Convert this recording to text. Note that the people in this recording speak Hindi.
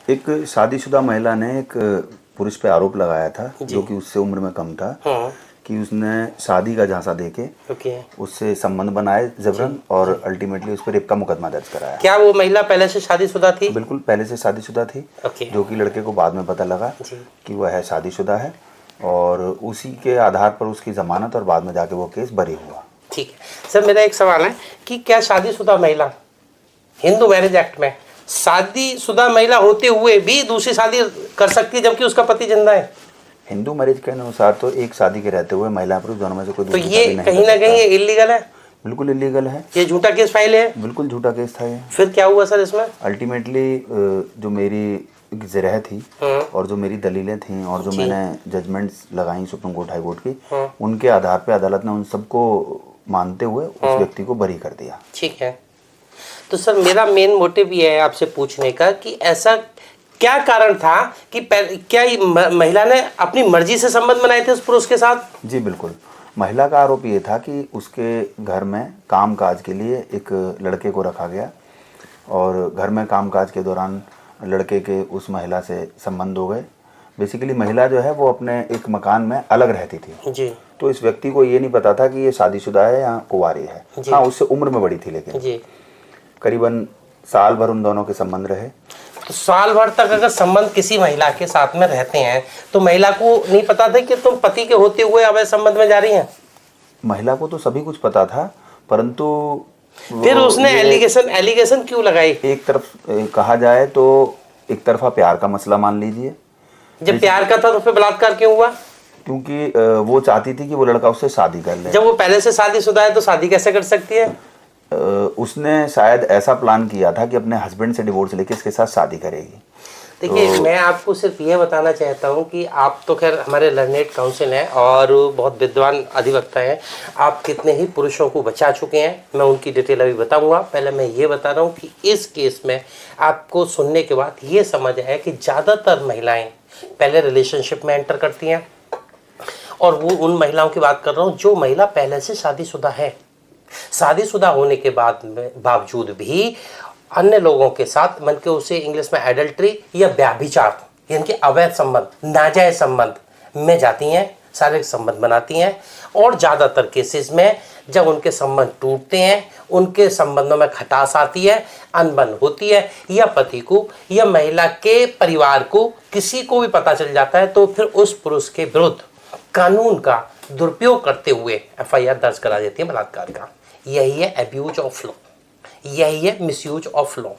एक शादीशुदा महिला ने एक पुरुष पे आरोप लगाया था जो कि उससे उम्र में कम था। हाँ। कि उसने शादी का झांसा देके उससे संबंध बनाए जबरन और अल्टीमेटली उस पर रेप का मुकदमा दर्ज कराया। क्या वो महिला पहले से शादीशुदा थी? बिल्कुल पहले से शादीशुदा थी। जो कि लड़के को बाद में पता लगा कि वह है शादीशुदा है और उसी के आधार पर उसकी जमानत और बाद में जाके वो केस बरी हुआ। ठीक है सर, मेरा एक सवाल है कि क्या शादीशुदा महिला हिंदू मैरिज एक्ट में शादीशुदा महिला होते हुए भी दूसरी शादी कर सकती है जबकि उसका पति जिंदा है? हिंदू मैरिज के अनुसार तो एक शादी के रहते हुए महिला पुरुष दोनों में से कोई तो ये कहीं ना कहीं इलीगल है। बिल्कुल इलीगल है। ये झूठा केस फाइल है। बिल्कुल झूठा केस था ये। फिर क्या हुआ सर इसमें? अल्टीमेटली जो मेरी ज़रह थी और जो मेरी दलीलें थीं और जो मैंने जजमेंट्स लगाई सुप्रीम कोर्ट हाई कोर्ट की, उनके आधार पे अदालत ने उन सबको मानते हुए उस व्यक्ति को बरी कर दिया। ठीक है, तो सर मेरा मेन मोटिव ये है आपसे पूछने का कि ऐसा क्या कारण था कि क्या महिला ने अपनी मर्जी से संबंध बनाए थे उस पुरुष के साथ? जी बिल्कुल। महिला का आरोप ये था कि उसके घर में कामकाज के लिए एक लड़के को रखा गया और घर में कामकाज के दौरान लड़के के उस महिला से संबंध हो गए। बेसिकली महिला जो है वो अपने एक मकान में अलग रहती थी जी। तो इस व्यक्ति को ये नहीं पता था कि ये शादीशुदा है या कुंवारी है। हाँ, उससे उम्र में बड़ी थी लेकिन जी। करीबन साल भर उन दोनों के संबंध रहे। तो साल भर तक अगर संबंध किसी महिला के साथ में रहते हैं तो महिला को नहीं पता था कि तुम पति के होते हुए अवैध संबंध में जा रही हैं? महिला को तो सभी कुछ पता था, परंतु फिर उसने एलिगेशन क्यों लगाई? एक तरफ कहा जाए तो एक तरफा प्यार का मसला मान लीजिए। जब प्यार का था तो फिर बलात्कार क्यों हुआ? क्योंकि वो चाहती थी कि वो लड़का उससे शादी कर ले। जब वो पहले से शादीशुदा है तो शादी कैसे कर सकती है? उसने शायद ऐसा प्लान किया था कि अपने हस्बैंड से डिवोर्स लेके इसके साथ शादी करेगी। देखिए मैं आपको सिर्फ ये बताना चाहता हूँ कि आप तो खैर हमारे लर्नेड काउंसिल हैं और बहुत विद्वान अधिवक्ता हैं। आप कितने ही पुरुषों को बचा चुके हैं, मैं उनकी डिटेल अभी बताऊंगा। पहले मैं ये बता रहा हूँ कि इस केस में आपको सुनने के बाद ये समझ आया कि ज़्यादातर महिलाएं पहले रिलेशनशिप में एंटर करती हैं और वो उन महिलाओं की बात कर रहा हूँ जो महिला पहले से शादीशुदा है। शादीशुदा होने के बावजूद भी अन्य लोगों के साथ मन के उसे इंग्लिश में एडल्ट्री या व्यभिचार यानी कि अवैध संबंध, नाजायज संबंध में जाती हैं, शारीरिक संबंध बनाती हैं। और ज़्यादातर केसेस में जब उनके संबंध टूटते हैं, उनके संबंधों में खटास आती है, अनबन होती है या पति को या महिला के परिवार को किसी को भी पता चल जाता है तो फिर उस पुरुष के विरुद्ध कानून का दुरुपयोग करते हुए FIR दर्ज करा देती है बलात्कार का। यही है अब्यूज ऑफ लॉ, यही है मिसयूज ऑफ लॉ।